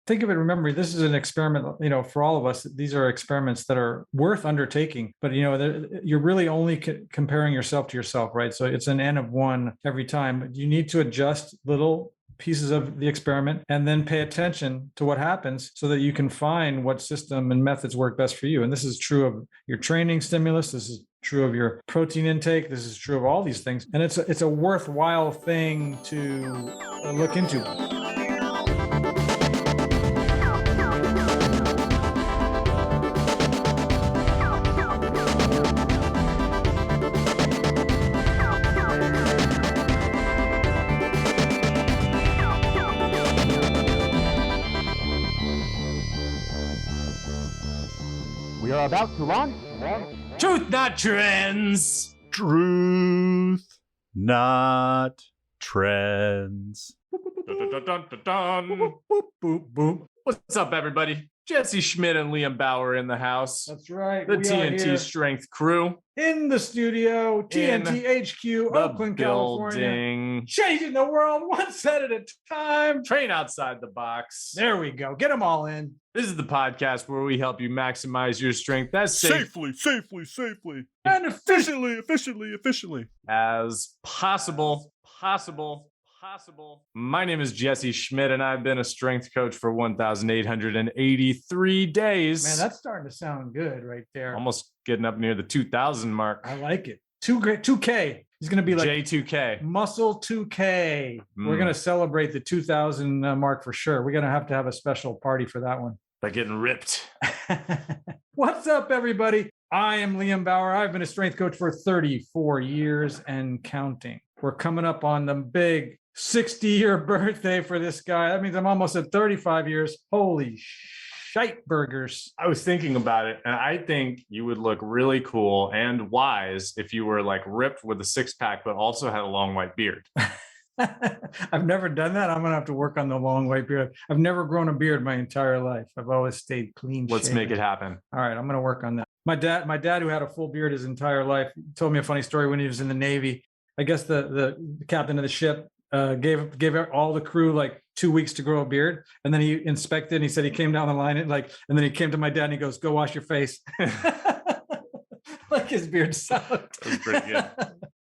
think of it, remember, this is an experiment, for all of us. These are experiments that are worth undertaking, but you're really only comparing yourself to yourself, right? So it's an N of one every time. You need to adjust little pieces of the experiment and then pay attention to what happens so that you can find what system and methods work best for you. And this is true of your training stimulus. This is true of your protein intake. This is true of all these things. And it's a worthwhile thing to look into. We are about to launch. Truth, not trends. Truth, not trends. Dun, dun, dun, dun, dun. Boop, boop, boop, boop. What's up, everybody? Jesse Schmidt and Liam Bauer in the house. That's right. The TNT Strength crew. In the studio, TNT HQ, Oakland, California. Changing the world one set at a time. Train outside the box. There we go. Get them all in. This is the podcast where we help you maximize your strength as safely and efficiently as possible. My name is Jesse Schmidt, and I've been a strength coach for 1,883 days. Man, that's starting to sound good right there. Almost getting up near the 2,000 mark. I like it. 2K. He's going to be like J2K. Muscle 2K. We're going to celebrate the 2,000 mark for sure. We're going to have a special party for that one. By getting ripped. What's up, everybody? I am Liam Bauer. I've been a strength coach for 34 years and counting. We're coming up on the big 60-year birthday for this guy. That means I'm almost at 35 years. Holy shite burgers. I was thinking about it, and I think you would look really cool and wise if you were like ripped with a six-pack, but also had a long white beard. I've never done that. I'm going to have to work on the long white beard. I've never grown a beard my entire life. I've always stayed clean. Let's make it happen. All right, I'm going to work on that. My dad, who had a full beard his entire life, told me a funny story when he was in the Navy. I guess the captain of the ship gave all the crew like 2 weeks to grow a beard, and then he inspected and he said he came down the line and then he came to my dad and he goes, "Go wash your face." Like his beard sucked. That was pretty good.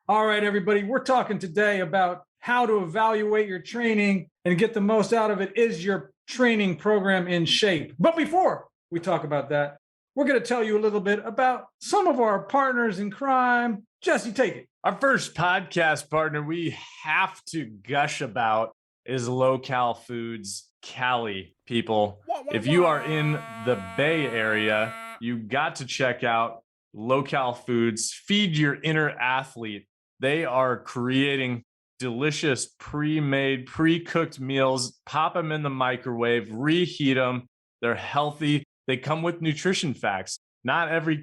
All right, everybody, we're talking today about how to evaluate your training and get the most out of it. Is your training program in shape? But before we talk about that, we're going to tell you a little bit about some of our partners in crime. Jesse, take it. Our first podcast partner we have to gush about is Local Foods Cali, people. If you are in the Bay Area, you got to check out Local Foods. Feed your inner athlete. They are creating delicious pre-made, pre-cooked meals. Pop them in the microwave, reheat them. They're healthy. They come with nutrition facts. Not every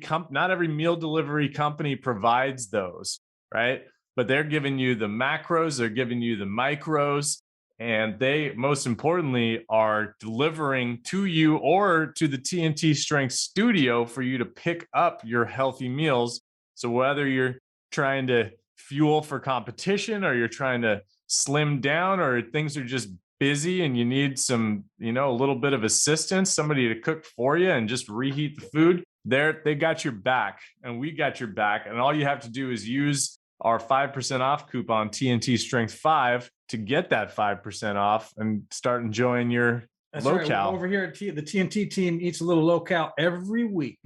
meal delivery company provides those, right? But they're giving you the macros, they're giving you the micros, and they, most importantly, are delivering to you or to the TNT Strength studio for you to pick up your healthy meals. So whether you're trying to fuel for competition or you're trying to slim down or things are just busy and you need some, a little bit of assistance, somebody to cook for you and just reheat the food, they got your back and we got your back. And all you have to do is use our 5% off coupon TNT Strength 5 to get that 5% off and start enjoying your Local. Right. Over here at the TNT team eats a little Local every week.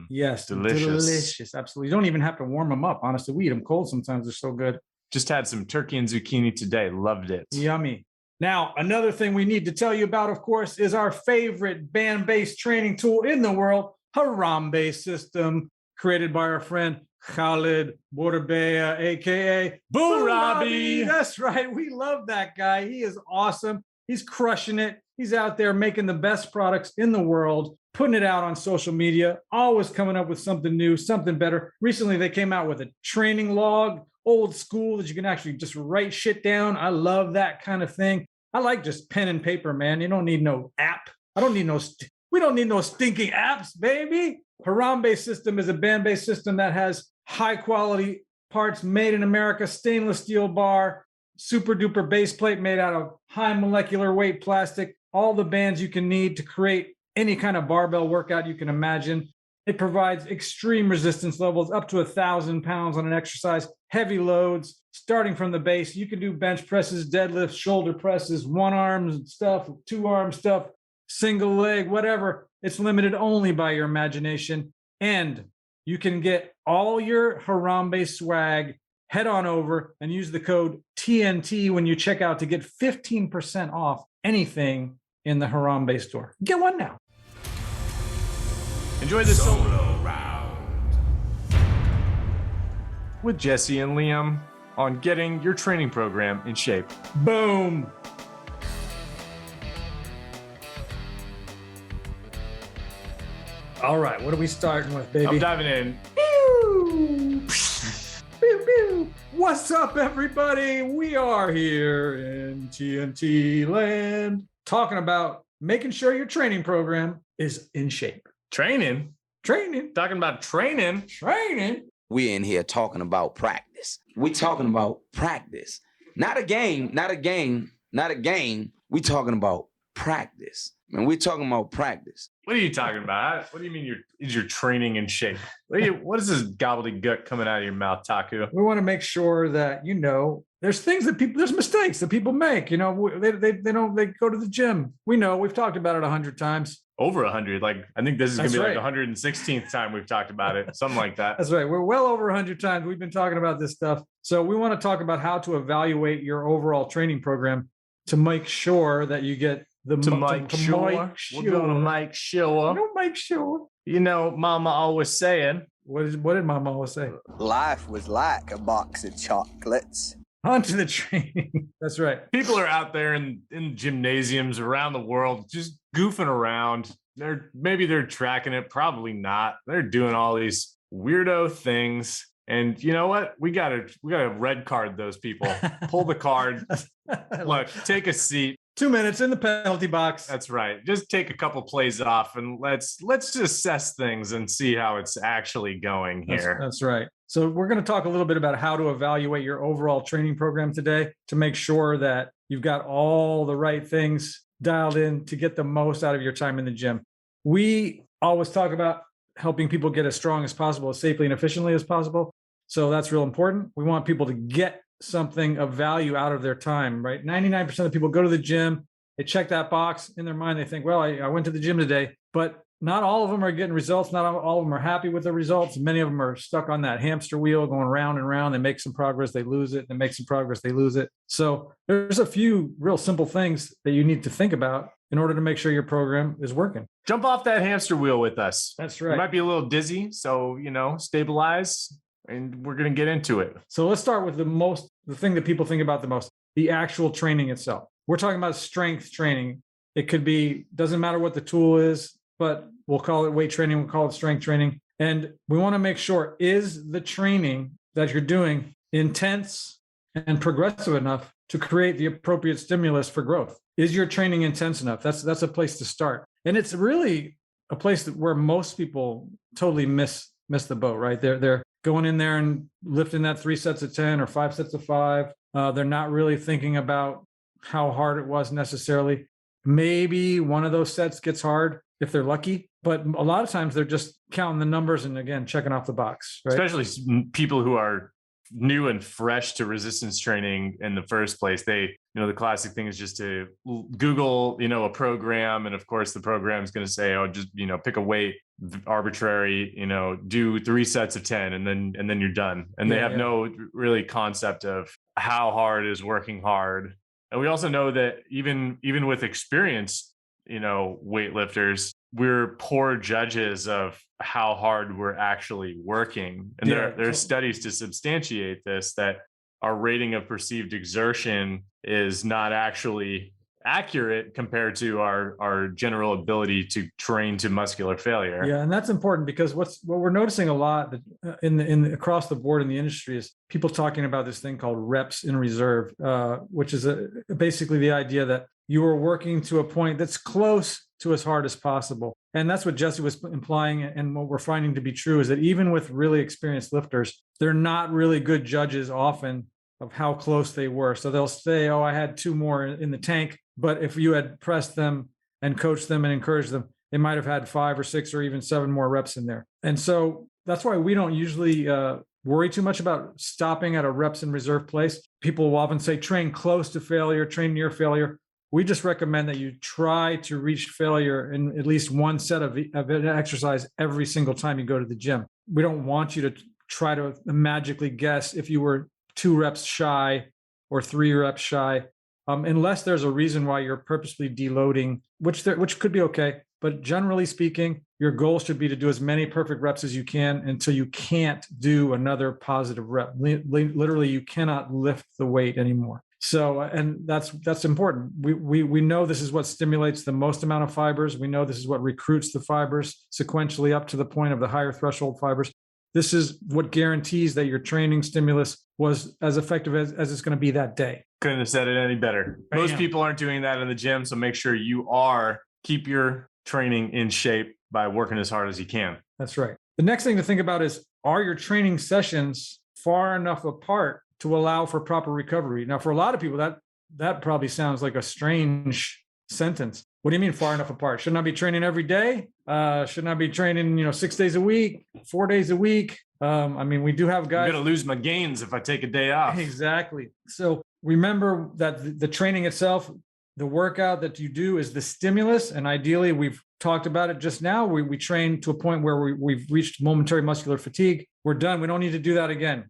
Yes, delicious. Absolutely. You don't even have to warm them up. Honestly, we eat them cold sometimes. They're so good. Just had some turkey and zucchini today. Loved it. Yummy. Now, another thing we need to tell you about, of course, is our favorite band-based training tool in the world, Harambe System, created by our friend Khalid Borbeya, a.k.a. Boo Robbie. That's right. We love that guy. He is awesome. He's crushing it. He's out there making the best products in the world, putting it out on social media, always coming up with something new, something better. Recently, they came out with a training log, old school, that you can actually just write shit down. I love that kind of thing. I like just pen and paper, man. You don't need no app. We don't need no stinking apps, baby. Harambe System is a band-based system that has high quality parts made in America, stainless steel bar, super duper base plate made out of high molecular weight plastic, all the bands you can need to create any kind of barbell workout you can imagine. It provides extreme resistance levels up to 1,000 pounds on an exercise, heavy loads, starting from the base. You can do bench presses, deadlifts, shoulder presses, one arm stuff, two arm stuff, single leg, whatever. It's limited only by your imagination. And you can get all your Harambe swag. Head on over and use the code TNT when you check out to get 15% off anything in the Harambe store. Get one now. Enjoy the solo round with Jesse and Liam on getting your training program in shape. Boom. All right, what are we starting with, baby? I'm diving in. Pew, pew. What's up, everybody? We are here in TNT land talking about making sure your training program is in shape. Training? Talking about training? We in here talking about practice. We talking about practice. Not a game. We talking about practice. Man, we talking about practice. What are you talking about? What do you mean is your training in shape? What is this gobbledygook coming out of your mouth, Taku? We want to make sure that, there's mistakes that people make. They go to the gym. We know, we've talked about it 100 times. Over 100. Like, I think this is going to be That's like the 116th time we've talked about it. Something like that. That's right. We're well over 100 times. We've been talking about this stuff. So we want to talk about how to evaluate your overall training program to make sure that you get the Make sure. We're going to make sure. Don't make sure. Mama always saying. What did Mama always say? Life was like a box of chocolates. On to the training. That's right. People are out there in gymnasiums around the world just goofing around. Maybe they're tracking it, probably not. They're doing all these weirdo things. And you know what? We gotta red card those people. Pull the card. Look, take a seat. 2 minutes in the penalty box. That's right. Just take a couple plays off and let's just assess things and see how it's actually going here. That's right. So we're going to talk a little bit about how to evaluate your overall training program today to make sure that you've got all the right things dialed in to get the most out of your time in the gym. We always talk about helping people get as strong as possible, as safely and efficiently as possible. So that's real important. We want people to get something of value out of their time, right? 99% of people go to the gym, they check that box in their mind. They think, well, I went to the gym today, but not all of them are getting results. Not all of them are happy with the results. Many of them are stuck on that hamster wheel going round and round. They make some progress, they lose it. They make some progress, they lose it. So there's a few real simple things that you need to think about in order to make sure your program is working. Jump off that hamster wheel with us. That's right. You might be a little dizzy, so, stabilize, and we're going to get into it. So let's start with the thing that people think about the most, the actual training itself. We're talking about strength training. It could be, doesn't matter what the tool is, but we'll call it weight training, we'll call it strength training. And we want to make sure, is the training that you're doing intense and progressive enough to create the appropriate stimulus for growth? Is your training intense enough? That's a place to start. And it's really a place where most people totally miss the boat, right? They're going in there and lifting that 3 sets of 10 or 5 sets of 5. They're not really thinking about how hard it was necessarily. Maybe one of those sets gets hard if they're lucky, but a lot of times they're just counting the numbers and, again, checking off the box, right? Especially people who are new and fresh to resistance training in the first place. They, the classic thing is just to Google, a program. And of course the program is going to say, oh, just, pick a weight, arbitrary, do 3 sets of 10 and then you're done. And they have no really concept of how hard is working hard. And we also know that even with experienced, weightlifters, we're poor judges of how hard we're actually working. And there are studies to substantiate this, that our rating of perceived exertion is not actually accurate compared to our general ability to train to muscular failure. Yeah, and that's important because what we're noticing a lot in across the board in the industry is people talking about this thing called reps in reserve, which is basically the idea that you are working to a point that's close to as hard as possible. And that's what Jesse was implying. And what we're finding to be true is that even with really experienced lifters, they're not really good judges often of how close they were. So they'll say, oh, I had 2 more in the tank. But if you had pressed them and coach them and encourage them, they might have had 5 or 6 or even 7 more reps in there. And so that's why we don't usually worry too much about stopping at a reps in reserve place. People will often say, train close to failure, train near failure. We just recommend that you try to reach failure in at least one set of an exercise every single time you go to the gym. We don't want you to try to magically guess if you were 2 reps shy or 3 reps shy, unless there's a reason why you're purposely deloading, which could be okay. But generally speaking, your goal should be to do as many perfect reps as you can until you can't do another positive rep. Literally, you cannot lift the weight anymore. So, and that's important. We know this is what stimulates the most amount of fibers. We know this is what recruits the fibers sequentially up to the point of the higher threshold fibers. This is what guarantees that your training stimulus was as effective as it's going to be that day. Couldn't have said it any better. Most people aren't doing that in the gym, so make sure you keep your training in shape by working as hard as you can. That's right. The next thing to think about is, are your training sessions far enough apart to allow for proper recovery? Now, for a lot of people, that probably sounds like a strange sentence. What do you mean far enough apart? Shouldn't I be training every day? Shouldn't I be training, 6 days a week, 4 days a week? We do have guys. I'm going to lose my gains if I take a day off. Exactly. So remember that the training itself, the workout that you do is the stimulus. And ideally, we've talked about it just now. We train to a point where we've reached momentary muscular fatigue. We're done. We don't need to do that again.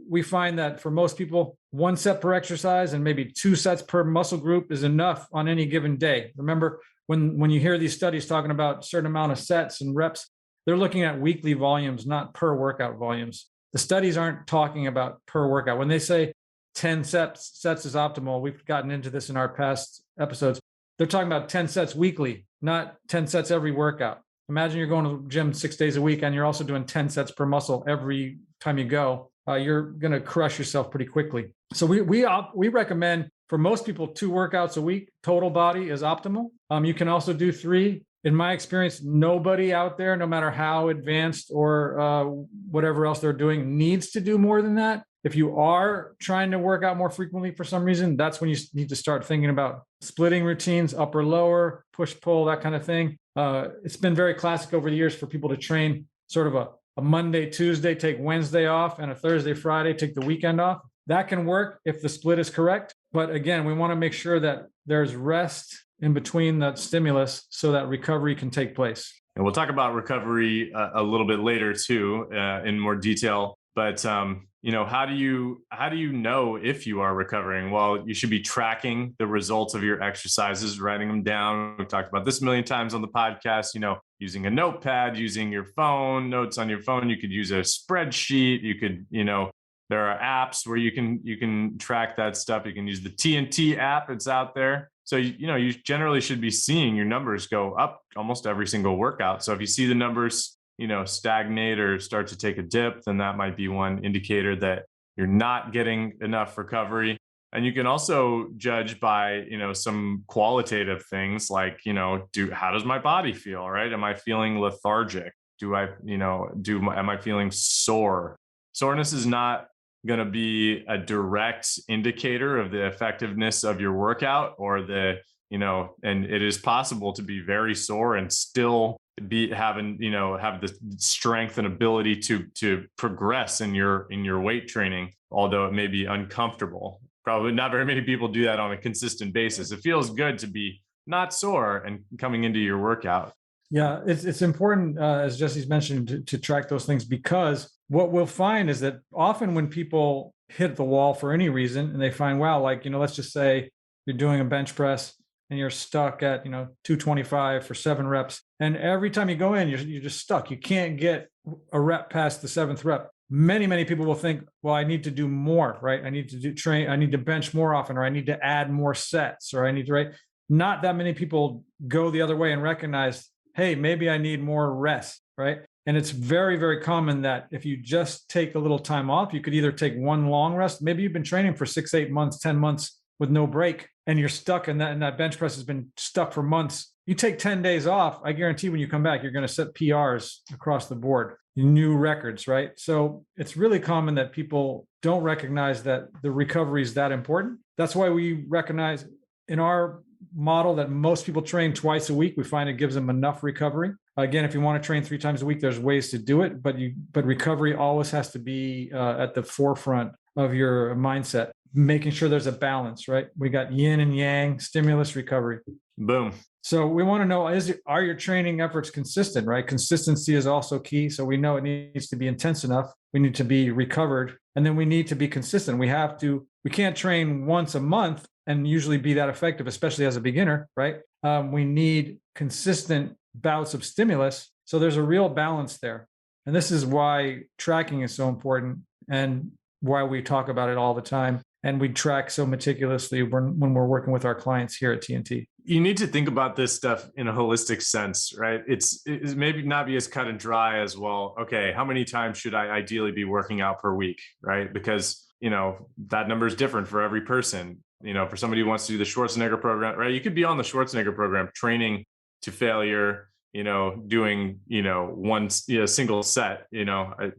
We find that for most people, 1 set per exercise and maybe 2 sets per muscle group is enough on any given day. Remember, when you hear these studies talking about a certain amount of sets and reps, they're looking at weekly volumes, not per workout volumes. The studies aren't talking about per workout. When they say 10 sets is optimal, we've gotten into this in our past episodes. They're talking about 10 sets weekly, not 10 sets every workout. Imagine you're going to the gym 6 days a week and you're also doing 10 sets per muscle every time you go. You're going to crush yourself pretty quickly. So we recommend for most people 2 workouts a week. Total body is optimal. You can also do 3. In my experience, nobody out there, no matter how advanced or whatever else they're doing, needs to do more than that. If you are trying to work out more frequently for some reason, that's when you need to start thinking about splitting routines, upper, lower, push, pull, that kind of thing. It's been very classic over the years for people to train sort of a Monday, Tuesday, take Wednesday off, and a Thursday, Friday, take the weekend off. That can work if the split is correct. But again, we want to make sure that there's rest in between that stimulus so that recovery can take place. And we'll talk about recovery a little bit later too, in more detail. But how do you know if you are recovering? Well, you should be tracking the results of your exercises, writing them down. We've talked about this a million times on the podcast, using a notepad, using your phone, notes on your phone. You could use a spreadsheet. You could, there are apps where you can track that stuff. You can use the TNT app. It's out there. So, you generally should be seeing your numbers go up almost every single workout. So if you see the numbers, stagnate or start to take a dip, then that might be one indicator that you're not getting enough recovery. And you can also judge by, some qualitative things like, how does my body feel, right? Am I feeling lethargic? Am I feeling sore? Soreness is not going to be a direct indicator of the effectiveness of your workout or and it is possible to be very sore and still have the strength and ability to progress in your weight training, although it may be uncomfortable. Probably not very many people do that on a consistent basis. It feels good to be not sore and coming into your workout. Yeah, it's important, as Jesse's mentioned, to track those things, because what we'll find is that often when people hit the wall for any reason and they find, wow, let's just say you're doing a bench press and you're stuck at, 225 for 7 reps. And every time you go in, you're just stuck. You can't get a rep past the 7th rep. Many, many people will think, well, I need to do more, right? I need to bench more often, or I need to add more sets, or I need to, right? Not that many people go the other way and recognize, hey, maybe I need more rest, right? And it's very, very common that if you just take a little time off, you could either take one long rest. Maybe you've been training for 6, 8 months, 10 months with no break, and you're stuck in that, and that bench press has been stuck for months. You take 10 days off, I guarantee when you come back, you're going to set PRs across the board, new records, right? So it's really common that people don't recognize that the recovery is that important. That's why we recognize in our model that most people train twice a week. We find it gives them enough recovery. Again, if you want to train 3 times a week, there's ways to do it, but recovery always has to be at the forefront of your mindset, making sure there's a balance, right? We got yin and yang, stimulus, recovery. Boom. So we want to know, are your training efforts consistent, right? Consistency is also key. So we know it needs to be intense enough. We need to be recovered, and then we need to be consistent. We can't train once a month and usually be that effective, especially as a beginner, right? We need consistent bouts of stimulus. So there's a real balance there. And this is why tracking is so important and why we talk about it all the time. And we track so meticulously when we're working with our clients here at TNT. You need to think about this stuff in a holistic sense, right? It's maybe not be as cut and dry as, well, okay, how many times should I ideally be working out per week, right? Because, that number is different for every person. For somebody who wants to do the Schwarzenegger program, right? You could be on the Schwarzenegger program training to failure, doing, one single set,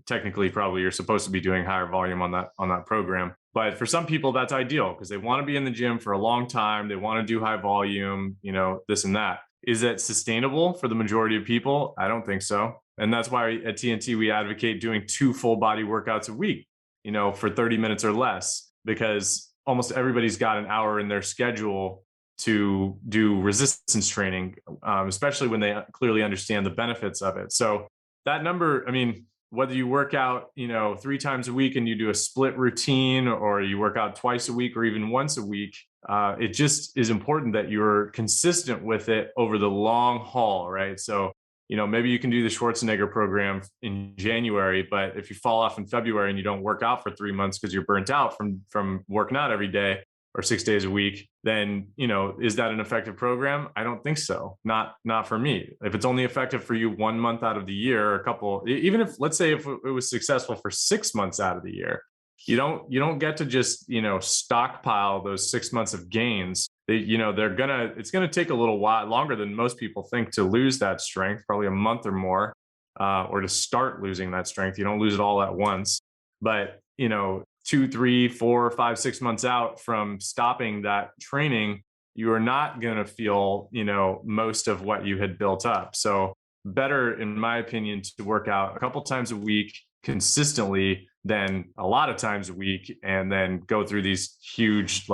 technically probably you're supposed to be doing higher volume on that program. But for some people, that's ideal because they want to be in the gym for a long time. They want to do high volume, this and that. Is that sustainable for the majority of people? I don't think so. And that's why at TNT, we advocate doing 2 full body workouts a week, for 30 minutes or less, because almost everybody's got an hour in their schedule to do resistance training, especially when they clearly understand the benefits of it. So that number, whether you work out, 3 times a week and you do a split routine, or you work out twice a week or even once a week, it just is important that you're consistent with it over the long haul, right? So, maybe you can do the Schwarzenegger program in January, but if you fall off in February and you don't work out for 3 months because you're burnt out from working out every day or 6 days a week, then, is that an effective program? I don't think so. Not for me. If it's only effective for you 1 month out of the year, a couple, even if, let's say if it was successful for 6 months out of the year, you don't get to just, stockpile those 6 months of gains. It's going to take a little while longer than most people think to lose that strength, probably a month or more, or to start losing that strength. You don't lose it all at once, but 2, 3, 4, 5, 6 months out from stopping that training, you are not going to feel, most of what you had built up. So better, in my opinion, to work out a couple times a week consistently than a lot of times a week, and then go through these huge,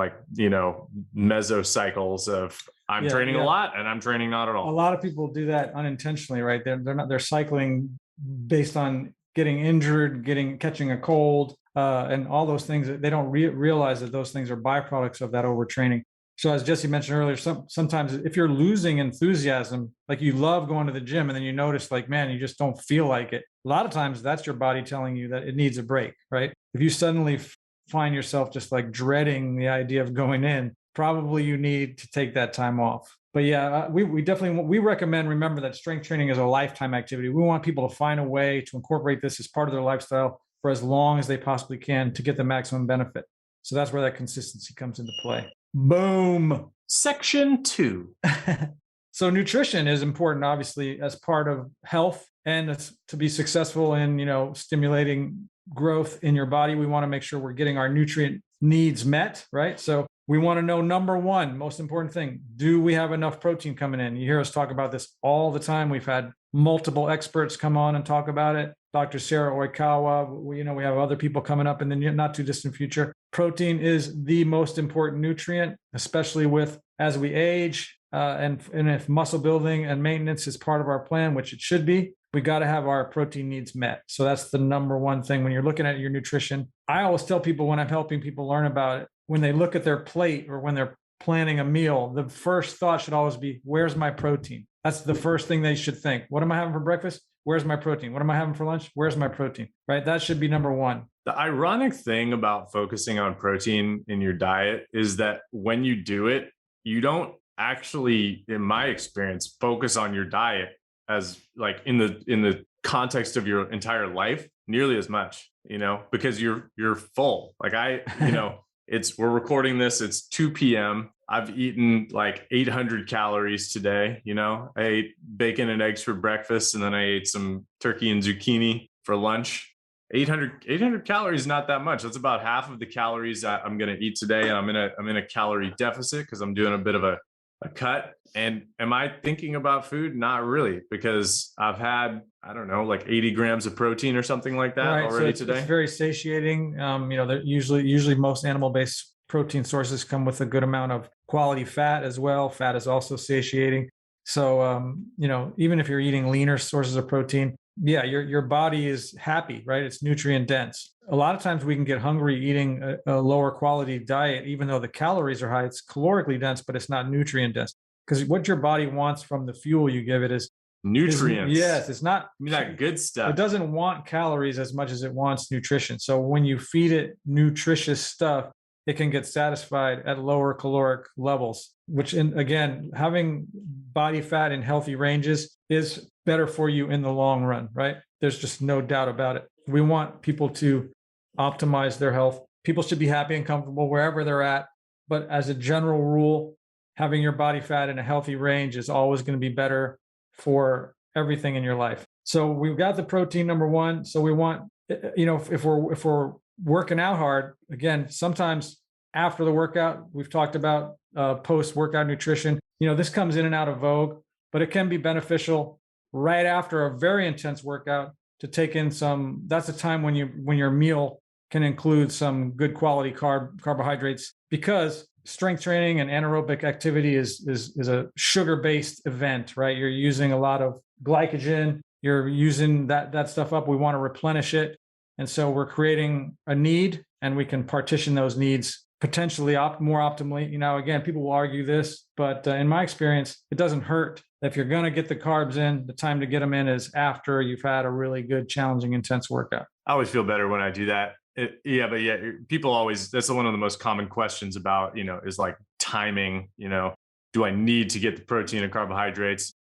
mesocycles of I'm training a lot and I'm training not at all. A lot of people do that unintentionally, right? They're cycling based on getting injured, catching a cold, and all those things. They don't realize that those things are byproducts of that overtraining. So as Jesse mentioned earlier, sometimes if you're losing enthusiasm, like you love going to the gym and then you notice man, you just don't feel like it. A lot of times that's your body telling you that it needs a break, right? If you suddenly find yourself just dreading the idea of going in, probably you need to take that time off. But yeah, we definitely recommend, remember that strength training is a lifetime activity. We want people to find a way to incorporate this as part of their lifestyle for as long as they possibly can to get the maximum benefit. So that's where that consistency comes into play. Boom. Section 2. So nutrition is important, obviously, as part of health, and it's to be successful in, stimulating growth in your body. We want to make sure we're getting our nutrient needs met, right? So we want to know, number one, most important thing, do we have enough protein coming in? You hear us talk about this all the time. We've had multiple experts come on and talk about it. Dr. Sarah Oikawa, we have other people coming up in the not too distant future. Protein is the most important nutrient, especially as we age, and if muscle building and maintenance is part of our plan, which it should be, we got to have our protein needs met. So that's the number one thing when you're looking at your nutrition. I always tell people when I'm helping people learn about it, when they look at their plate or when they're planning a meal, the first thought should always be, where's my protein? That's the first thing they should think. What am I having for breakfast? Where's my protein? What am I having for lunch? Where's my protein? Right? That should be number one. The ironic thing about focusing on protein in your diet is that when you do it, you don't actually, in my experience, focus on your diet as in the context of your entire life nearly as much, because you're full. We're recording this, it's 2 p.m. I've eaten 800 calories today. I ate bacon and eggs for breakfast, and then I ate some turkey and zucchini for lunch. 800 calories is not that much. That's about half of the calories that I'm going to eat today. And I'm in a calorie deficit because I'm doing a bit of a a cut. And am I thinking about food? Not really, because I've had, I don't know, like 80 grams of protein or something like that Right. already So today. it's very satiating. They're usually most animal-based protein sources come with a good amount of quality fat as well. Fat is also satiating. So, even if you're eating leaner sources of protein, yeah, your body is happy, right? It's nutrient dense. A lot of times we can get hungry eating a lower quality diet, even though the calories are high. It's calorically dense, but it's not nutrient dense. Because what your body wants from the fuel you give it is Nutrients. yes, it's not Give me that good stuff. it doesn't want calories as much as it wants nutrition. So when you feed it nutritious stuff, it can get satisfied at lower caloric levels, which again, having body fat in healthy ranges is better for you in the long run, right? There's just no doubt about it. We want people to optimize their health. People should be happy and comfortable wherever they're at. But as a general rule, having your body fat in a healthy range is always going to be better for everything in your life. So we've got the protein, number one. So we want, if we're working out hard, again, sometimes after the workout, we've talked about post-workout nutrition. This comes in and out of vogue, but it can be beneficial right after a very intense workout to take in some. That's a time when your meal can include some good quality carbohydrates, because strength training and anaerobic activity is a sugar-based event, right? You're using a lot of glycogen. You're using that stuff up. We want to replenish it. And so we're creating a need, and we can partition those needs potentially more optimally. Again, people will argue this, but in my experience, it doesn't hurt. If you're going to get the carbs in, the time to get them in is after you've had a really good, challenging, intense workout. I always feel better when I do that. People always, that's one of the most common questions about, is like timing. Do I need to get the protein and carbohydrates,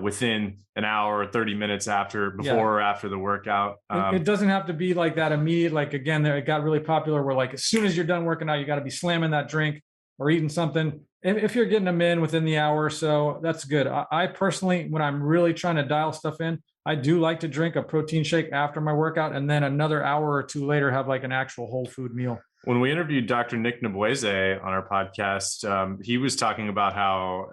within an hour or 30 minutes before or after the workout? It doesn't have to be like that immediate. Like, again, it got really popular where, like, as soon as you're done working out, you got to be slamming that drink or eating something. If you're getting them in within the hour or so, that's good. I personally, when I'm really trying to dial stuff in, I do like to drink a protein shake after my workout, and then another hour or two later have like an actual whole food meal. When we interviewed Dr. Nick Nabueze on our podcast, he was talking about how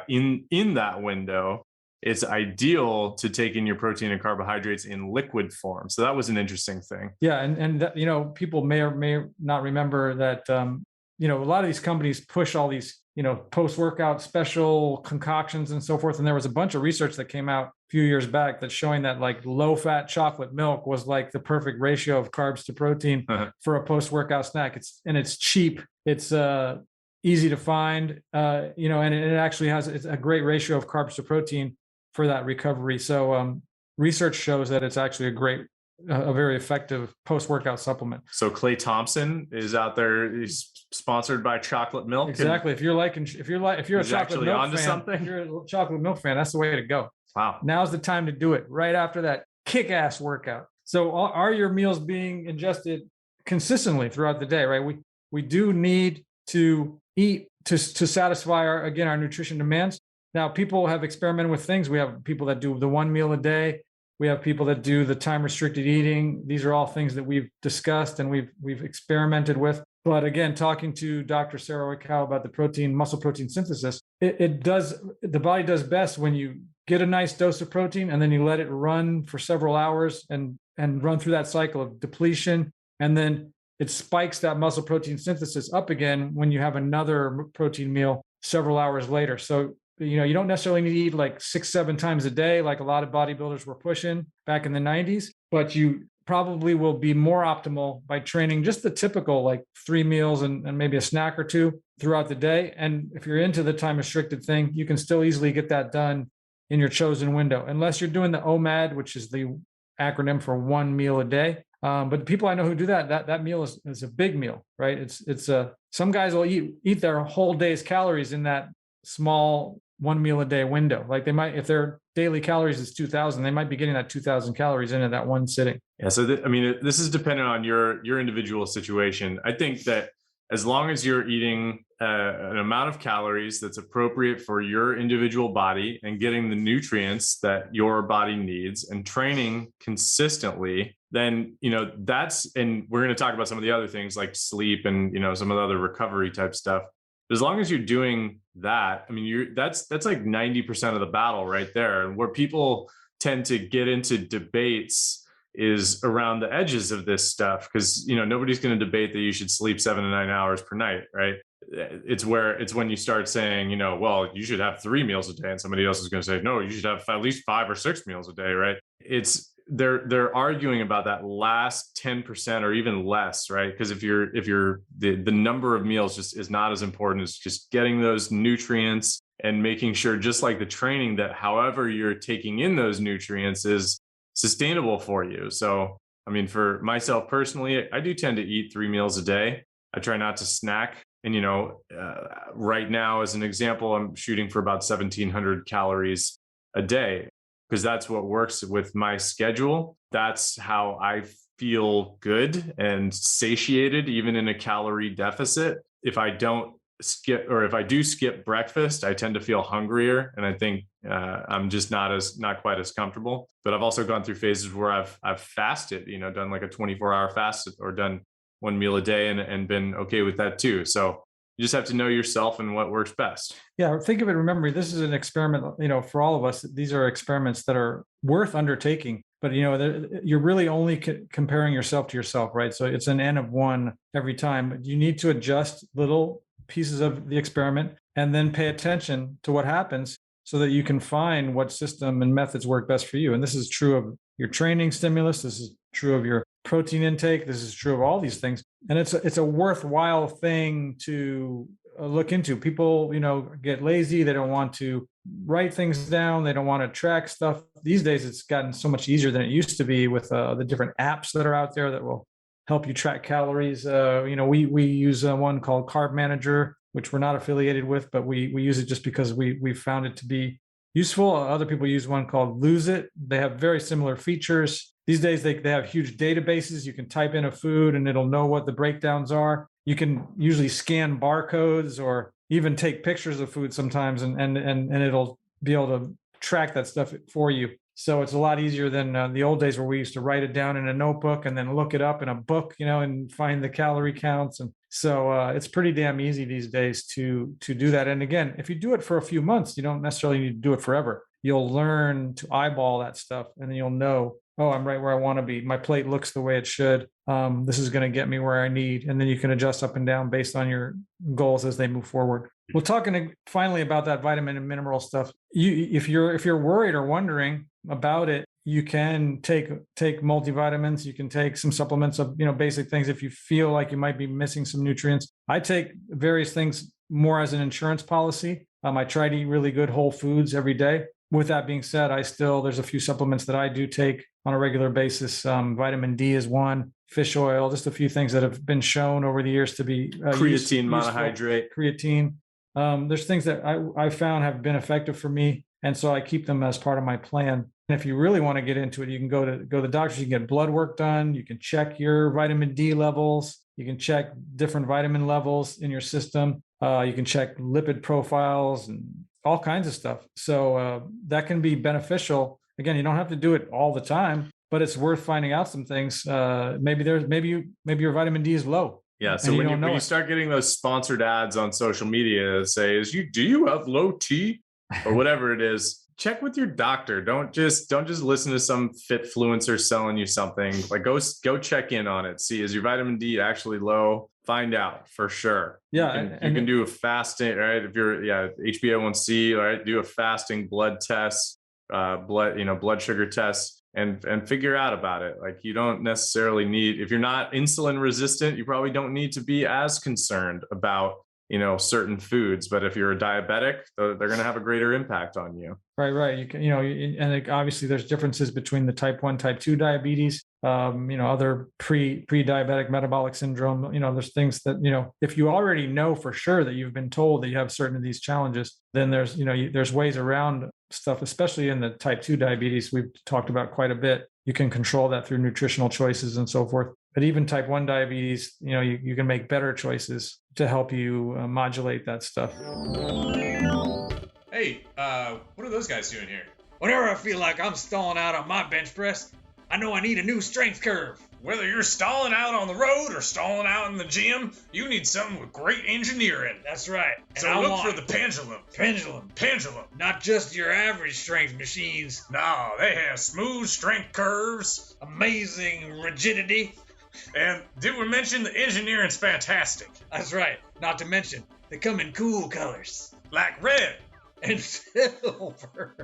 in that window, it's ideal to take in your protein and carbohydrates in liquid form. So that was an interesting thing. Yeah, and that, people may or may not remember that a lot of these companies push all these post-workout special concoctions and so forth. And there was a bunch of research that came out a few years back that's showing that like low-fat chocolate milk was like the perfect ratio of carbs to protein for a post-workout snack. It's cheap. It's easy to find, and it actually it's a great ratio of carbs to protein for that recovery. So research shows that it's actually a very effective post-workout supplement. So Klay Thompson is out there. He's sponsored by chocolate milk. Exactly. If you're a chocolate milk fan, something. if you're a chocolate milk fan, that's the way to go. Wow. Now's the time to do it, right after that kick-ass workout. So are your meals being ingested consistently throughout the day, right? We do need to eat to satisfy our nutrition demands. Now, people have experimented with things. We have people that do the one meal a day. We have people that do the time-restricted eating. These are all things that we've discussed and we've experimented with. But again, talking to Dr. Sarah Wickow about the muscle protein synthesis, the body does best when you get a nice dose of protein and then you let it run for several hours and run through that cycle of depletion. And then it spikes that muscle protein synthesis up again when you have another protein meal several hours later. So you don't necessarily need to eat like 6-7 times a day, like a lot of bodybuilders were pushing back in the 90s, but you probably will be more optimal by training just the typical like 3 meals and maybe a snack or 2 throughout the day. And if you're into the time restricted thing, you can still easily get that done in your chosen window, unless you're doing the OMAD, which is the acronym for 1 meal a day. But the people I know who do that meal is a big meal, right? It's some guys will eat their whole day's calories in that small 1 meal a day window. Like they might, if their daily calories is 2,000, they might be getting that 2,000 calories into that one sitting. Yeah. So this is dependent on your individual situation. I think that as long as you're eating an amount of calories that's appropriate for your individual body and getting the nutrients that your body needs and training consistently, then, and we're going to talk about some of the other things like sleep and, some of the other recovery type stuff. as long as you're doing that, I mean, that's like 90% of the battle right there. And where people tend to get into debates is around the edges of this stuff, because nobody's going to debate that you should sleep 7 to 9 hours per night, right? It's when you start saying, well, you should have 3 meals a day, and somebody else is going to say, no, you should have at least 5 or 6 meals a day, right? They're arguing about that last 10% or even less, right? Because if the number of meals just is not as important as just getting those nutrients and making sure, just like the training, that however you're taking in those nutrients is sustainable for you. So, I mean, for myself personally, I do tend to eat 3 meals a day. I try not to snack. And, right now, as an example, I'm shooting for about 1,700 calories a day, because that's what works with my schedule. That's how I feel good and satiated, even in a calorie deficit. If I don't skip, or if I do skip breakfast, I tend to feel hungrier, and I think I'm just not quite as comfortable. But I've also gone through phases where I've fasted, done like a 24-hour fast, or done 1 meal a day, and been okay with that too. So you just have to know yourself and what works best. Yeah, think of it. Remember, this is an experiment. For all of us, these are experiments that are worth undertaking. But you're really only comparing yourself to yourself, right? So it's an N of 1 every time. You need to adjust little pieces of the experiment and then pay attention to what happens, so that you can find what system and methods work best for you. And this is true of your training stimulus. This is true of your protein intake. This is true of all these things. And it's a worthwhile thing to look into. People, get lazy. They don't want to write things down. They don't want to track stuff. These days, it's gotten so much easier than it used to be with the different apps that are out there that will help you track calories. We use one called Carb Manager, which we're not affiliated with, but we use it just because we found it to be useful. Other people use one called Lose It. They have very similar features. These days, they have huge databases. You can type in a food and it'll know what the breakdowns are. You can usually scan barcodes or even take pictures of food sometimes, and it'll be able to track that stuff for you. So it's a lot easier than the old days where we used to write it down in a notebook and then look it up in a book, and find the calorie counts. And so it's pretty damn easy these days to do that. And again, if you do it for a few months, you don't necessarily need to do it forever. You'll learn to eyeball that stuff, and then you'll know, oh, I'm right where I want to be. My plate looks the way it should. This is going to get me where I need. And then you can adjust up and down based on your goals as they move forward. We're talking finally about that vitamin and mineral stuff. If you're worried or wondering about it, you can take multivitamins. You can take some supplements of basic things if you feel like you might be missing some nutrients. I take various things more as an insurance policy. I try to eat really good whole foods every day. With that being said, there's a few supplements that I do take on a regular basis. Vitamin D is one, fish oil, just a few things that have been shown over the years to be creatine monohydrate. Creatine. There's things that I found have been effective for me, and so I keep them as part of my plan. And if you really want to get into it, you can go to the doctors. You can get blood work done. You can check your vitamin D levels. You can check different vitamin levels in your system. You can check lipid profiles and all kinds of stuff. So that can be beneficial. Again, you don't have to do it all the time, but it's worth finding out some things. Maybe your vitamin D is low. Yeah. So when you start getting those sponsored ads on social media that say, do you have low T or whatever it is, check with your doctor. Don't just listen to some fitfluencer selling you something. Like go check in on it. See, is your vitamin D actually low? Find out for sure. Yeah. You can do a fasting, right? If you're HbA1c, right? Do a fasting blood test, blood sugar test, and figure out about it. Like, you don't necessarily need, if you're not insulin resistant, you probably don't need to be as concerned about certain foods. But if you're a diabetic, they're going to have a greater impact on you. Right. You can, and obviously there's differences between the type 1, type 2 diabetes, other pre-diabetic metabolic syndrome. There's things that, if you already know for sure that you've been told that you have certain of these challenges, then there's ways around stuff, especially in the type 2 diabetes we've talked about quite a bit. You can control that through nutritional choices and so forth. But even type 1 diabetes, you can make better choices to help you modulate that stuff. Hey, what are those guys doing here? Whenever I feel like I'm stalling out on my bench press, I know I need a new strength curve. Whether you're stalling out on the road or stalling out in the gym, you need something with great engineering. That's right. And So I look want for the pendulum. pendulum, Pendulum. not just your average strength machines. No, they have smooth strength curves. Amazing rigidity. And did we mention the engineering's fantastic? That's right. Not to mention, they come in cool colors. Like red. And silver.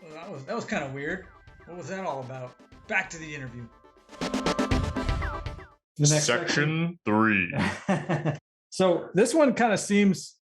Well, that was kind of weird. What was that all about? Back to the interview. The next Section 3. So this one kind of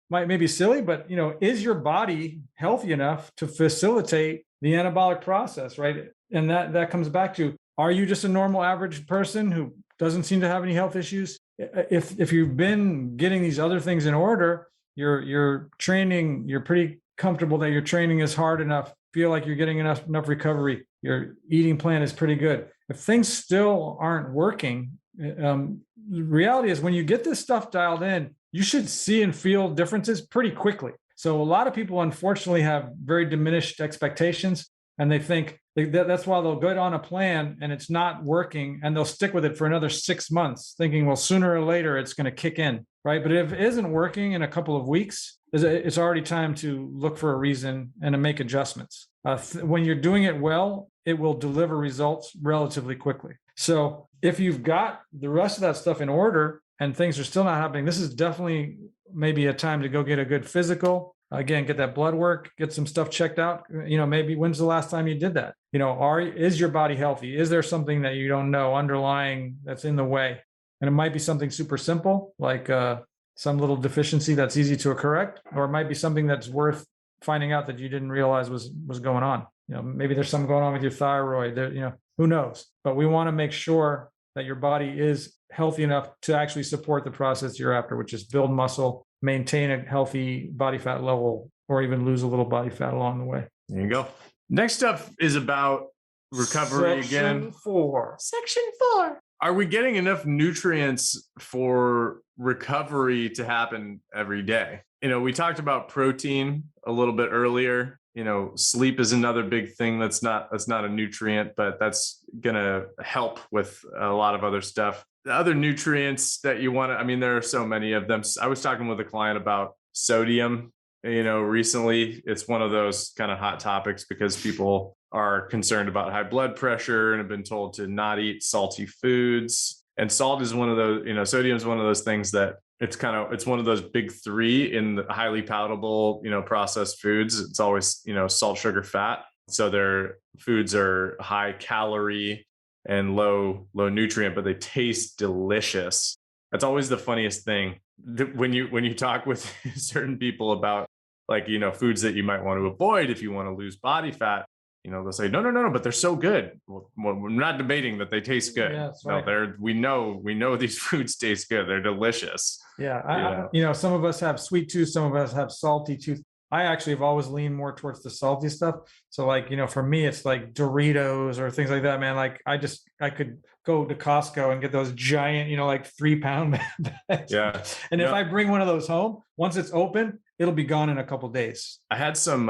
might maybe silly, but is your body healthy enough to facilitate the anabolic process, right? And that comes back to, are you just a normal average person who doesn't seem to have any health issues? If you've been getting these other things in order, your training, you're pretty comfortable that your training is hard enough, feel like you're getting enough recovery, your eating plan is pretty good. If things still aren't working, the reality is when you get this stuff dialed in, you should see and feel differences pretty quickly. So a lot of people, unfortunately, have very diminished expectations, and they think that's why they'll get on a plan and it's not working, and they'll stick with it for another 6 months, thinking, well, sooner or later it's going to kick in, right? But if it isn't working in a couple of weeks, it's already time to look for a reason and to make adjustments. When you're doing it well, it will deliver results relatively quickly. So if you've got the rest of that stuff in order and things are still not happening, this is definitely maybe a time to go get a good physical. Again, get that blood work, get some stuff checked out. Maybe when's the last time you did that? Is your body healthy? Is there something that you don't know underlying that's in the way? And it might be something super simple, like some little deficiency that's easy to correct, or it might be something that's worth finding out that you didn't realize was going on. Maybe there's something going on with your thyroid. Who knows? But we want to make sure that your body is healthy enough to actually support the process you're after, which is build muscle, maintain a healthy body fat level, or even lose a little body fat along the way. There you go. Next up is about recovery again. Section 4. Are we getting enough nutrients for recovery to happen every day? We talked about protein a little bit earlier. Sleep is another big thing that's not a nutrient, but that's gonna help with a lot of other stuff. The other nutrients that you want to, there are so many of them. I was talking with a client about sodium, recently. It's one of those kind of hot topics because people are concerned about high blood pressure and have been told to not eat salty foods. And salt is one of those, sodium is one of those things that it's one of those big three in the highly palatable, processed foods. It's always, salt, sugar, fat. So their foods are high calorie and low nutrient, but they taste delicious. That's always the funniest thing when you talk with certain people about foods that you might want to avoid if you want to lose body fat. They'll say, no, but they're so good. Well, we're not debating that they taste good. Yeah, that's right. We know these foods taste good. They're delicious. Yeah. Some of us have sweet tooth, some of us have salty tooth. I actually have always leaned more towards the salty stuff. So for me, it's like Doritos or things like that, man. I could go to Costco and get those giant, 3-pound bags. Yeah. And if I bring one of those home, once it's open, it'll be gone in a couple days. I had some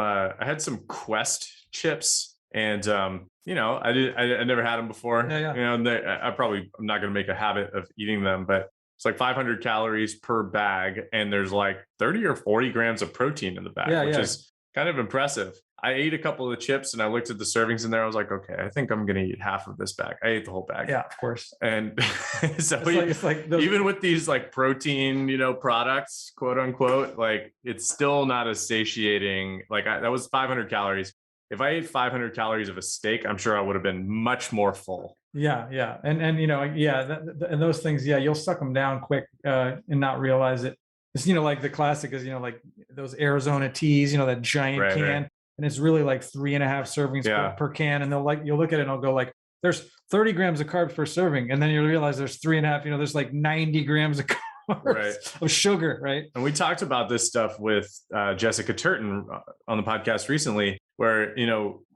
Quest chips, and I never had them before. Yeah. I'm not going to make a habit of eating them, but it's like 500 calories per bag, and there's like 30 or 40 grams of protein in the bag, which is kind of impressive. I ate a couple of the chips and I looked at the servings in there. I was like, okay, I think I'm going to eat half of this bag. I ate the whole bag. Yeah, of course. And so it's like those, even with these like protein, products, quote unquote, like it's still not as satiating. That was 500 calories. If I ate 500 calories of a steak, I'm sure I would have been much more full. Yeah. And and those things, you'll suck them down quick and not realize it. It's, like the classic is, like those Arizona teas, that giant can. Right. And it's really like 3.5 servings per can. And you'll look at it and I'll go like, there's 30 grams of carbs per serving. And then you realize there's 3.5, there's like 90 grams of carbs of sugar, right? And we talked about this stuff with Jessica Turton on the podcast recently, where,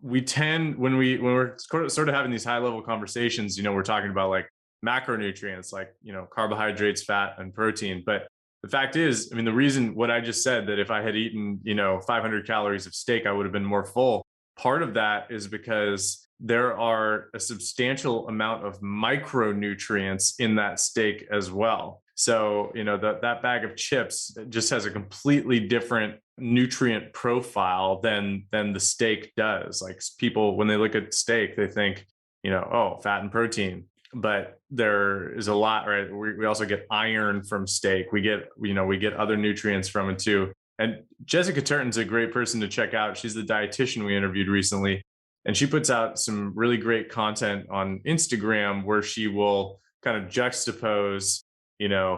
we tend, when we're sort of having these high level conversations, we're talking about like macronutrients, like, carbohydrates, fat, and protein. But the fact is, the reason what I just said, that if I had eaten, 500 calories of steak, I would have been more full. part of that is because there are a substantial amount of micronutrients in that steak as well. So, that bag of chips just has a completely different nutrient profile than the steak does. Like, people, when they look at steak, they think, oh, fat and protein. But there is a lot, right? We also get iron from steak. We get other nutrients from it too. And Jessica Turton's a great person to check out. She's the dietitian we interviewed recently. And she puts out some really great content on Instagram where she will kind of juxtapose,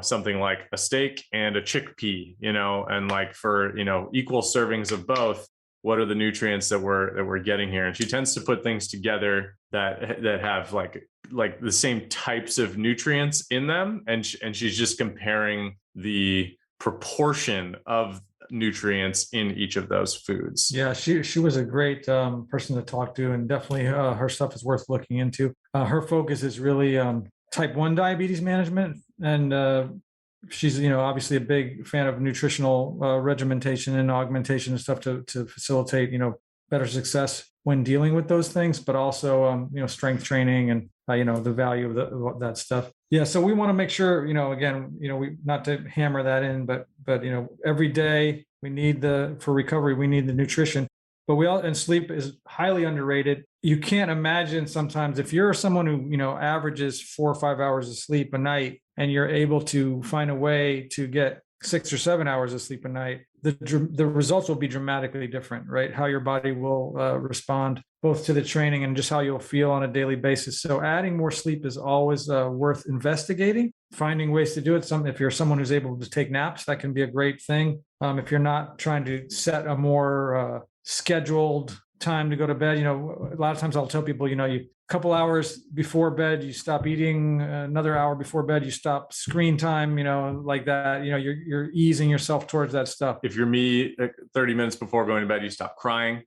something like a steak and a chickpea, and like for, equal servings of both, what are the nutrients that we're getting here? And she tends to put things together that have like the same types of nutrients in them. And she's just comparing the proportion of nutrients in each of those foods. Yeah, she was a great person to talk to, and definitely her stuff is worth looking into. Her focus is really type 1 diabetes management, and she's obviously a big fan of nutritional regimentation and augmentation and stuff to facilitate better success when dealing with those things, but also strength training and the value of that stuff. Yeah, so we want to make sure again we, not to hammer that in, but every day we need for recovery we need the nutrition, but and sleep is highly underrated. You can't imagine sometimes if you're someone who averages 4 or 5 hours of sleep a night and you're able to find a way to get 6 or 7 hours of sleep a night, the results will be dramatically different, right? How your body will respond both to the training and just how you'll feel on a daily basis. So adding more sleep is always worth investigating, finding ways to do it. If you're someone who's able to take naps, that can be a great thing. If you're not trying to set a more scheduled time to go to bed, a lot of times I'll tell people, you couple hours before bed, you stop eating, another hour before bed, you stop screen time, like that, you're easing yourself towards that stuff. If you're me, 30 minutes before going to bed, you stop crying.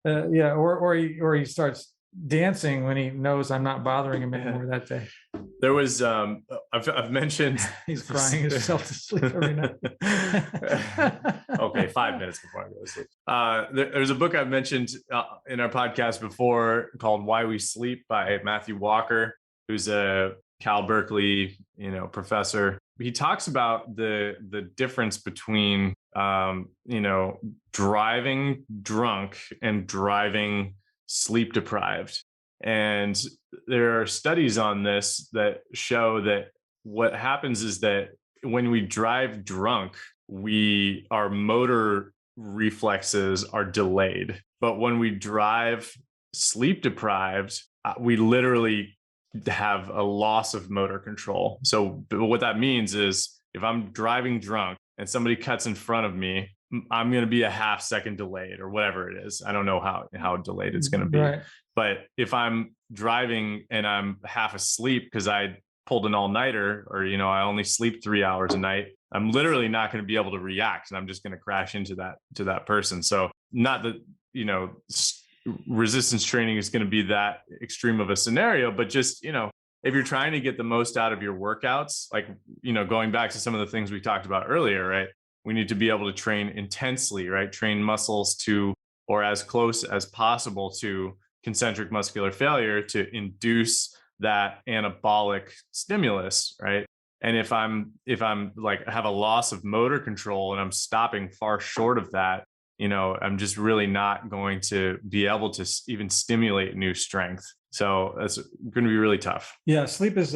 Yeah. Or he starts dancing when he knows I'm not bothering him anymore that day. There was, I've mentioned. He's crying himself to sleep every night. Okay, 5 minutes before I go to sleep. There's a book I've mentioned in our podcast before called Why We Sleep by Matthew Walker, who's a Cal Berkeley, professor. He talks about the difference between, driving drunk and driving sleep deprived. And there are studies on this that show that what happens is that when we drive drunk, our motor reflexes are delayed. But when we drive sleep deprived, we literally have a loss of motor control. So what that means is if I'm driving drunk and somebody cuts in front of me, I'm going to be a half second delayed or whatever it is. I don't know how delayed it's going to be. Right. But if I'm driving and I'm half asleep because I pulled an all-nighter or, I only sleep 3 hours a night, I'm literally not going to be able to react. And I'm just going to crash into that person. So not that, resistance training is going to be that extreme of a scenario, but just, if you're trying to get the most out of your workouts, like, going back to some of the things we talked about earlier, right? We need to be able to train intensely, right? Train muscles to, or as close as possible to concentric muscular failure to induce that anabolic stimulus, right? And if I'm like have a loss of motor control and I'm stopping far short of that, I'm just really not going to be able to even stimulate new strength. So that's going to be really tough. Yeah, sleep is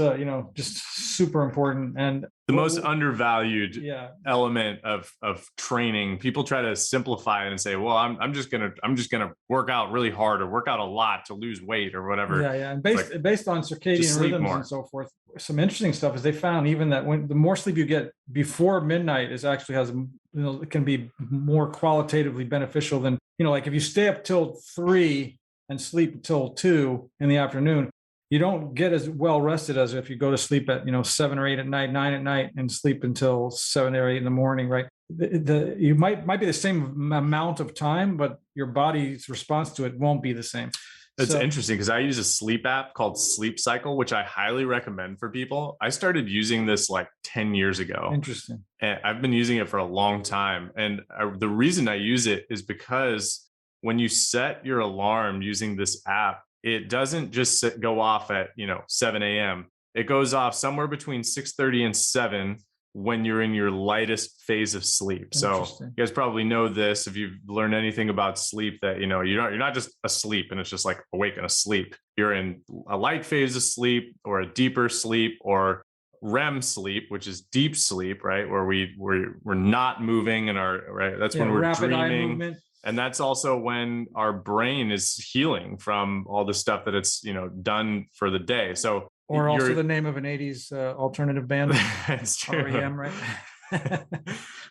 just super important, and the most undervalued element of training. People try to simplify it and say, "Well, I'm just gonna work out really hard or work out a lot to lose weight or whatever." Yeah, and based on circadian rhythms and so forth, some interesting stuff is they found even that when the more sleep you get before midnight is actually has it can be more qualitatively beneficial than like if you stay up till 3 and sleep till 2 in the afternoon, you don't get as well rested as if you go to sleep at 7 or 8 at night, 9 at night, and sleep until 7 or 8 in the morning, right? You might be the same amount of time, but your body's response to it won't be the same. It's interesting because I use a sleep app called Sleep Cycle, which I highly recommend for people. I started using this like 10 years ago. Interesting. And I've been using it for a long time. And the reason I use it is because when you set your alarm using this app, it doesn't just go off at 7 a.m. It goes off somewhere between 6:30 and 7 when you're in your lightest phase of sleep. So Interesting. you guys probably know this if you've learned anything about sleep, that you're not just asleep and it's just like awake and asleep. You're in a light phase of sleep or a deeper sleep or REM sleep, which is deep sleep, right? Where we're not moving and that's when we're rapid eye dreaming. movement. And that's also when our brain is healing from all the stuff that it's done for the day. So Or also the name of an 80s alternative band. It's true. REM, right?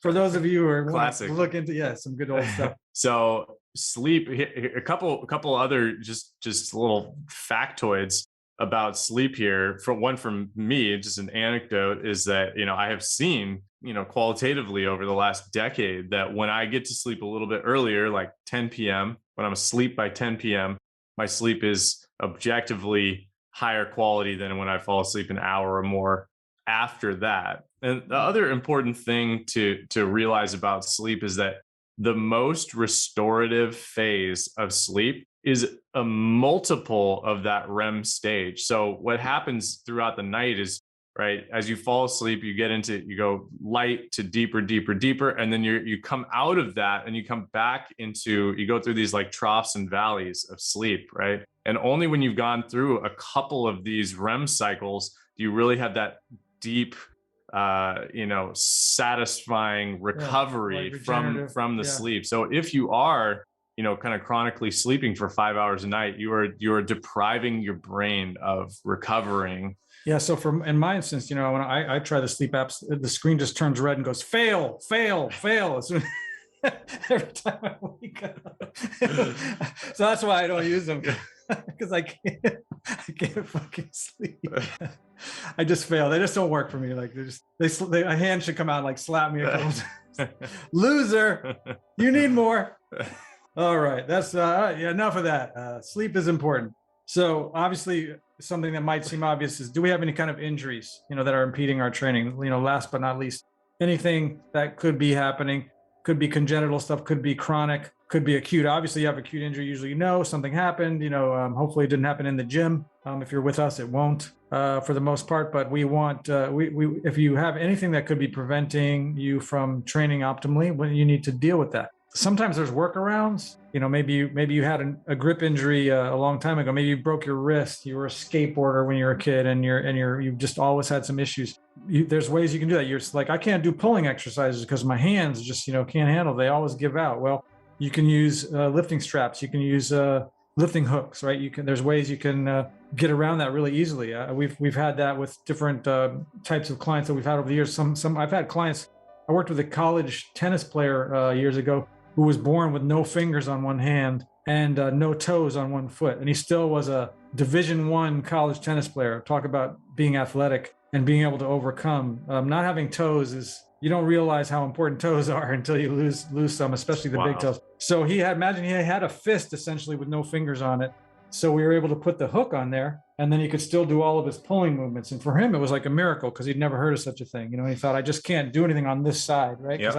For those of you who are Classic. to look into some good old stuff. So sleep, a couple other just little factoids about sleep here. From me, just an anecdote is that I have seen qualitatively over the last decade that when I get to sleep a little bit earlier, like 10 p.m., when I'm asleep by 10 p.m., my sleep is objectively higher quality than when I fall asleep an hour or more after that. And the other important thing to realize about sleep is that the most restorative phase of sleep is a multiple of that REM stage. So what happens throughout the night is, right, as you fall asleep, you go light to deeper, and then you come out of that and you come back you go through these like troughs and valleys of sleep, right? And only when you've gone through a couple of these REM cycles do you really have that deep, satisfying recovery from the sleep. So if you are, kind of chronically sleeping for 5 hours a night, you are depriving your brain of recovering. Yeah. So in my instance, when I try the sleep apps, the screen just turns red and goes fail. Every time I wake up. So that's why I don't use them, because I can't fucking sleep. I just fail. They just don't work for me. Like a hand should come out and like slap me a couple times. Loser, you need more. All right, that's enough of that. Sleep is important. So obviously, something that might seem obvious is, do we have any kind of injuries, that are impeding our training? Last but not least, anything that could be happening. Could be congenital stuff, could be chronic, could be acute. Obviously, you have acute injury, usually something happened. Hopefully it didn't happen in the gym. If you're with us, it won't for the most part. But we want, if you have anything that could be preventing you from training optimally, well, you need to deal with that. Sometimes there's workarounds. Maybe you had a grip injury a long time ago. Maybe you broke your wrist. You were a skateboarder when you were a kid, and you've just always had some issues. There's ways you can do that. You're like, I can't do pulling exercises because my hands just can't handle. They always give out. Well, you can use lifting straps. You can use lifting hooks, right? There's ways you can get around that really easily. We've had that with different types of clients that we've had over the years. Some I've had clients. I worked with a college tennis player years ago who was born with no fingers on one hand and no toes on one foot. And he still was a Division I college tennis player. Talk about being athletic and being able to overcome. Not having toes you don't realize how important toes are until you lose some, especially the big toes. So imagine he had a fist essentially with no fingers on it. So we were able to put the hook on there, and then he could still do all of his pulling movements. And for him, it was like a miracle because he'd never heard of such a thing. He thought, I just can't do anything on this side, right? Because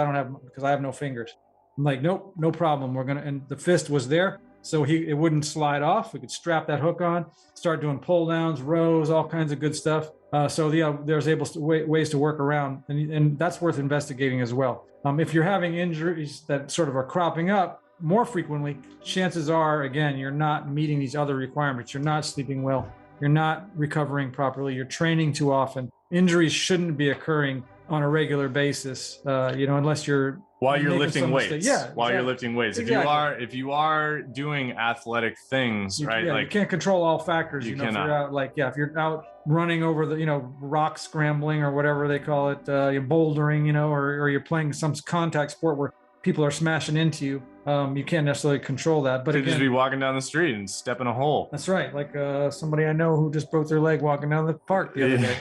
I have no fingers. I'm like, nope, no problem. And the fist was there, so it wouldn't slide off. We could strap that hook on, start doing pull downs, rows, all kinds of good stuff. There's ways to work around, and that's worth investigating as well. If you're having injuries that sort of are cropping up more frequently, chances are, again, you're not meeting these other requirements. You're not sleeping well. You're not recovering properly. You're training too often. Injuries shouldn't be occurring on a regular basis, unless you're while you're lifting weights. You're lifting weights. Exactly. If you are doing athletic things, right? You can't control all factors. You cannot. If you're out running over the, rock scrambling or whatever they call it, you're bouldering, or you're playing some contact sport where people are smashing into you. You can't necessarily control that. But you could just be walking down the street and step in a hole. That's right. Like somebody I know who just broke their leg walking down the park the other day.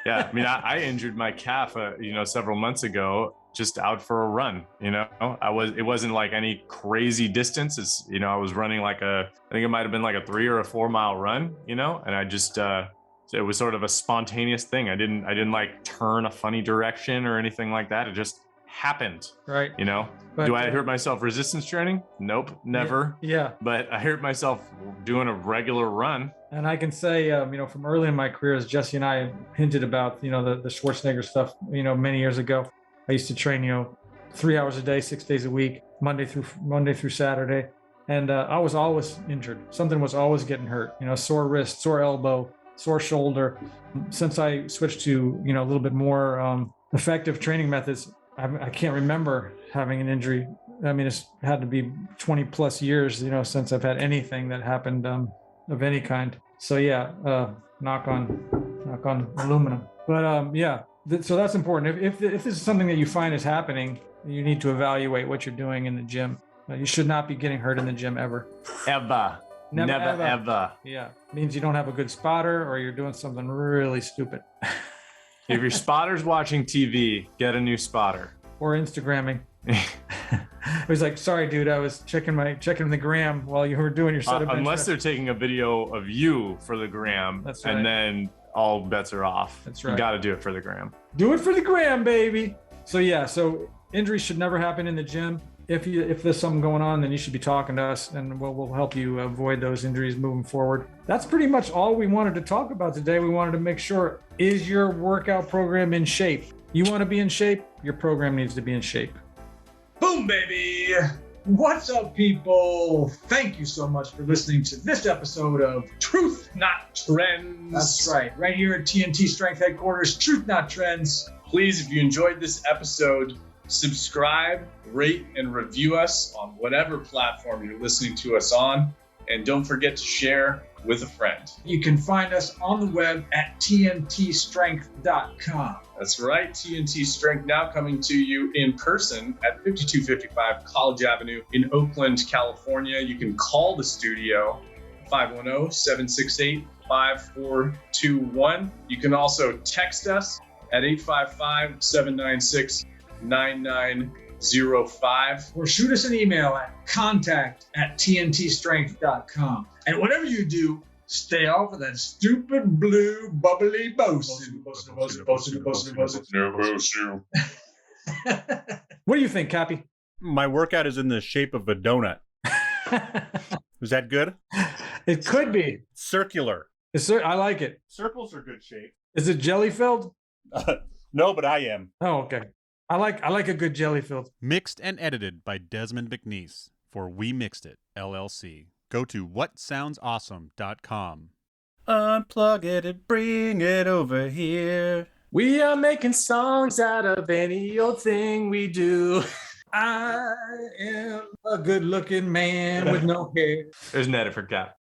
Yeah, I injured my calf, several months ago, just out for a run. It wasn't like any crazy distance. It's, I was running I think it might have been like a 3 or a 4 mile run, and I just, it was sort of a spontaneous thing. I didn't like turn a funny direction or anything like that. It just happened. Right. You know, But, do I hurt myself resistance training? Nope, never. Yeah. But I hurt myself doing a regular run. And I can say, from early in my career, as Jesse and I hinted about, the Schwarzenegger stuff, many years ago, I used to train, 3 hours a day, 6 days a week, Monday through Saturday. And I was always injured. Something was always getting hurt, sore wrist, sore elbow, sore shoulder. Since I switched to, a little bit more effective training methods, I can't remember having an injury. I mean, it's had to be 20 plus years, since I've had anything that happened of any kind. So yeah, knock on aluminum. But so that's important. If this is something that you find is happening, you need to evaluate what you're doing in the gym. You should not be getting hurt in the gym ever. Ever. Never ever. Yeah, it means you don't have a good spotter or you're doing something really stupid. If your spotter's watching TV, get a new spotter. Or Instagramming. It was like, sorry, dude, I was checking the gram while you were doing your set of bench unless press. they're taking a video of you for the gram. That's right. And then all bets are off. That's right. You got to do it for the gram. Do it for the gram, baby. So injuries should never happen in the gym. If there's something going on, then you should be talking to us, and we'll help you avoid those injuries moving forward. That's pretty much all we wanted to talk about today. We wanted to make sure, is your workout program in shape? You want to be in shape? Your program needs to be in shape. Boom, baby. What's up, people? Thank you so much for listening to this episode of Truth Not Trends. That's right here at TNT Strength Headquarters, Truth Not Trends. Please, if you enjoyed this episode, subscribe, rate, and review us on whatever platform you're listening to us on. And don't forget to share with a friend. You can find us on the web at tntstrength.com. That's right, TNT Strength now coming to you in person at 5255 College Avenue in Oakland, California. You can call the studio 510-768-5421. You can also text us at 855-796-9905. Or shoot us an email at contact@tntstrength.com. And whatever you do, stay off of that stupid blue bubbly boasting. What do you think, Cappy? My workout is in the shape of a donut. Is that good? It could be. Circular. I like it. Circles are good shape. Is it jelly filled? No, but I am. Oh, okay. I like a good jelly filled. Mixed and edited by Desmond McNeese for We Mixed It, LLC. Go to whatsoundsawesome.com. Unplug it and bring it over here. We are making songs out of any old thing we do. I am a good looking man with no hair. There's an edit for Cap.